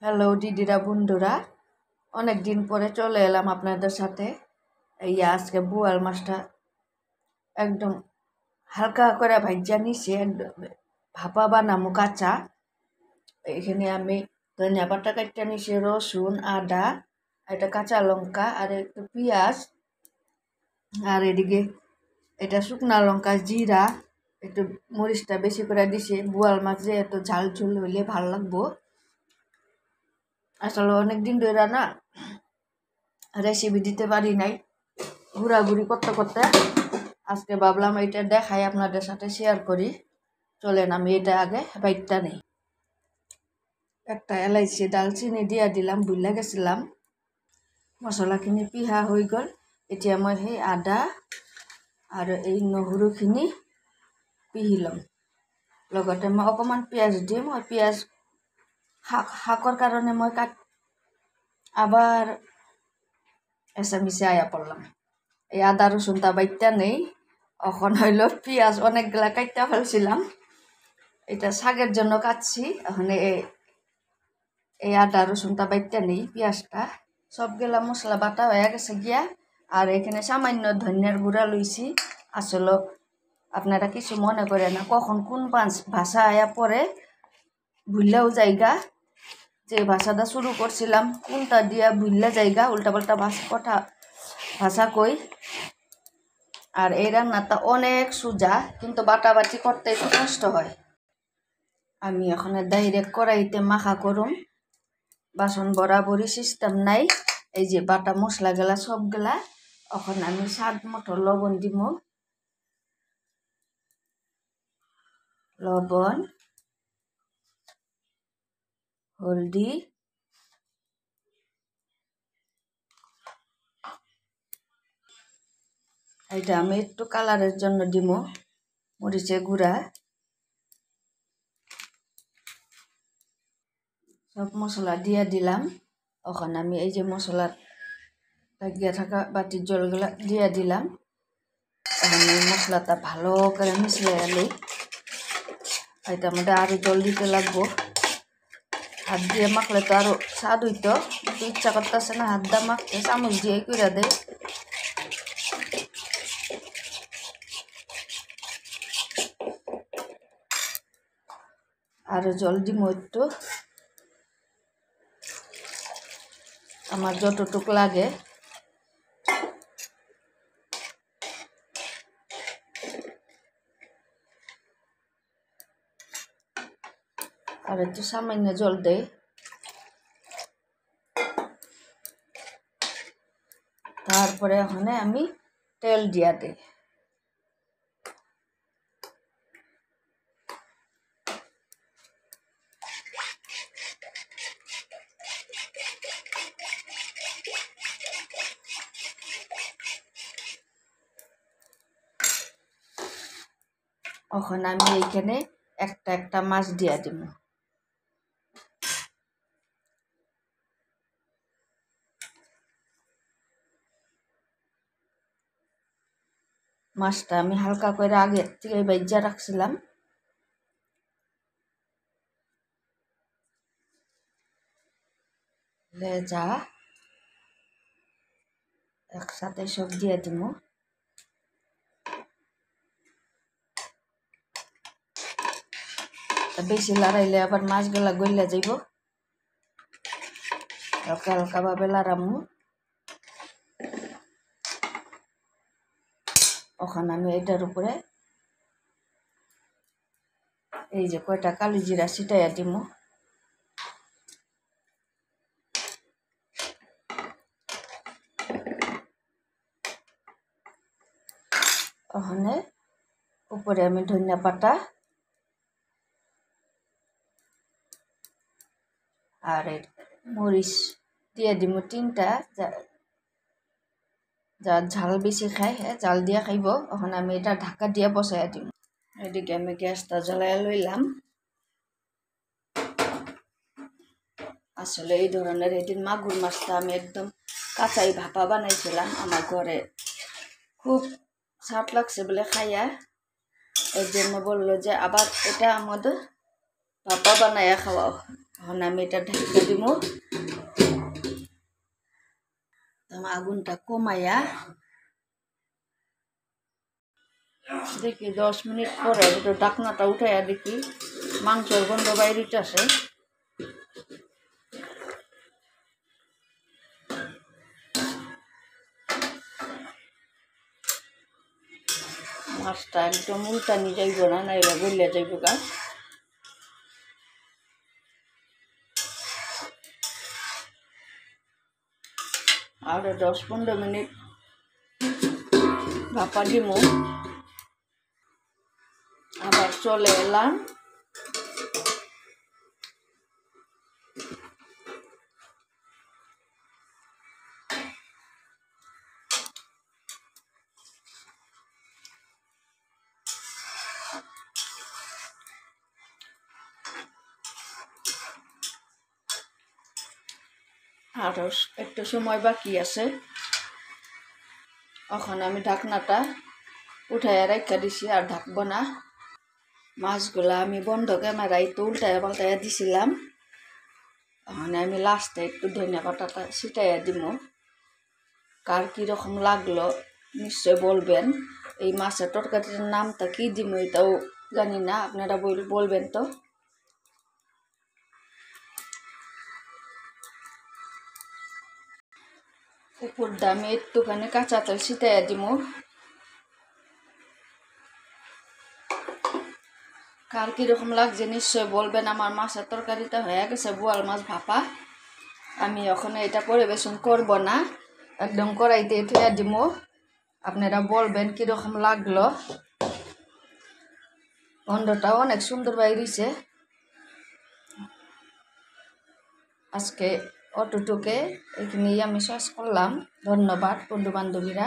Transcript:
Hello দিদিরা বন্ধুরা, অনেক দিন পরে চলে এলাম আপনাদের সাথে। এই আজকে বোয়াল মাছটা একদম হালকা করে ভাজা নিছি, একদম ভাপা বানামু কাঁচা। এখানে আমি ধনিয়া পাতা কাটতে নিছি, রসুন, আদা, একটা কাঁচা লঙ্কা আর একটু পেঁয়াজ, আর এদিকে এটা শুকনা লঙ্কা, জিরা, একটু মরিচটা বেশি করে দিছি। বোয়াল মাছ যে এত ঝাল ঝুল হইলে ভালো লাগবো। আসলে অনেক দিন ধরে না রেসিপি দিতে পারি নাই, ঘোরাঘুরি করতে করতে আজকে ভাবলাম এটা দেখাই আপনাদের সাথে শেয়ার করি। চলেন আমি এটা আগে বাইটটা নেই। একটা এলাইচি দালচিনি দিয়া দিলাম, ভুলে গেছিলাম। মশলাখিনি পিহা হয়ে গ'ল। এতিয়া মই সেই আদা আৰু এই নহৰুখিনি পিহি ল'ম। লগতে মই অকণমান পিঁয়াজ দিম। পিঁয়াজ শাকৰ কাৰণে মই আবার এসামিসে আয়া পড়লাম। এই আদা রসুনটা বাইটটা নেই, এখন হইল পেঁয়াজ অনেকগুলা কাটটা ফেলছিলাম, এটা শাকের জন্য কাটছি। এখন এই আদা রসুনটা বাইটটা নেই, পেঁয়াজটা সবগুলা মশলা বাটা হয়ে গেছে গিয়া। আর এখানে সামান্য ধনিয়ার গুঁড়া লইছি। আসলে আপনারা কিছু মনে করে না, কখন কোন ভাষা আয়া পরে ভুললেও জায়গা, যে ভাষাটা শুরু করছিলাম কোনটা দিয়া ভুললে জায়গা, উল্টাপাল্টা ভাষা কই। আর এই রান্নাটা অনেক সোজা, কিন্তু বাটাবাটি করতে একটু কষ্ট হয়। আমি এখন ডাইরেক্ট কড়াইতে মাখা করুম, বাসন বরাবরই সিস্টেম নাই। এই যে বাটা মশলা গেলা সবগুলা, এখন আমি স্বাদ মতো লবণ দিব, লবণ, হলদি, এটা আমি একটু কালারের জন্য দিব মরিচের গুঁড়া। সব মশলা দিয়ে দিলাম। এখন আমি এই যে মশলার লাগিয়ে থাকা বাটির জলগুলা দিয়ে দিলাম। এখন এই মশলাটা ভালো করে মিশিয়ে এলি, এটার মধ্যে আরও জল দিতে লাগবো। হাত দিয়ে মাখলে তো আরও স্বাদ হইতো, কিন্তু ইচ্ছা করতেছে না হাত দিয়ে মাখতে, চামচ দিয়ে করে দেয়। আরও জল দিব একটু, আমার যতটুক লাগে। আর একটু সামান্য জল দেয়। তারপরে ওখানে আমি তেল দিয়া দিই। এখন আমি এইখানে একটা একটা মাছ দিয়া দিব। মাছটা আমি হালকা করে আগে থেকে ভেজে রাখছিলাম। লেজা একসাথে সব দিয়ে দিব। বেশি লড়াইলে আবার মাছগুলা গইলা যাইব, হালকা হালকা ভাবে লড়ামু। ওখানে আমি এটার উপরে এই যে কয়টা কালি জিরা ছিটাইয়া দিব। ওখানে উপরে আমি ধনিয়া পাতা আর মরিচ দিয়ে দিব 3টা। যা ঝাল বেশি খায় হ্যাঁ জাল দিয়া খাইব। ওখানে আমি এটা ঢাকা দিয়ে বসাইয়া দিব। এদিকে আমি গ্যাসটা জ্বালাইয়া লইলাম। আসলে এই ধরনের এদিন মাগুর মাছটা আমি একদম কাঁচাই ভাপা বানাইছিলাম। আমার ঘরে খুব স্বাদ লাগছে বলে খাইয়া, এর জন্য বললো যে আবার এটা আমাদের পাপা বানাইয়া খাওয়াও। এখন আমি এটা ঢাকা দিব। আগুনটা কমাইয়া দেখি 10 মিনিট পরে একটু ঢাকনাটা উঠাইয়া দেখি মাংসের গন্ধ বাইরেতে আসে। মাছটা একদম উল্টানি যাইব না, নাইলে গলিয়া যাইব গা। আর 10-15 মিনিট ভাপা দিব। আবার চলে এলাম। আরও একটু সময় বাকি আছে। এখন আমি ঢাকনাটা উঠাইয়া রাখা দিছি, আর ঢাকবো না। মাছগুলা আমি বন্ধ ক্যামেরায় তো উল্টাইয়া পাল্টাইয়া দিছিলাম। এখন আমি লাস্টে একটু ধনিয়া পাতাটা ছিটাইয়া দিব। কার কীরকম লাগলো নিশ্চয় বলবেন। এই মাছের তরকারির নামটা কী দিব এটাও জানি না, আপনারা বলবেন তো। উপর দামে একটুখানি কাঁচা তেল ছিটাইয়া দিব। কার কীরকম লাগছে নিশ্চয় বলবেন। আমার মাছের তরকারিটা হয়ে গেছে, বোয়াল মাছ ভাপা। আমি ওখানে এটা পরিবেশন করব না, একদম কড়াইতে ঠেয়া দিব। আপনারা বলবেন কীরকম লাগলো। গন্ধটাও অনেক সুন্দর বাইরেছে। আজকে অতটুকে এখানেই আমি শেষ করলাম। ধন্যবাদ বন্ধু বান্ধবীরা।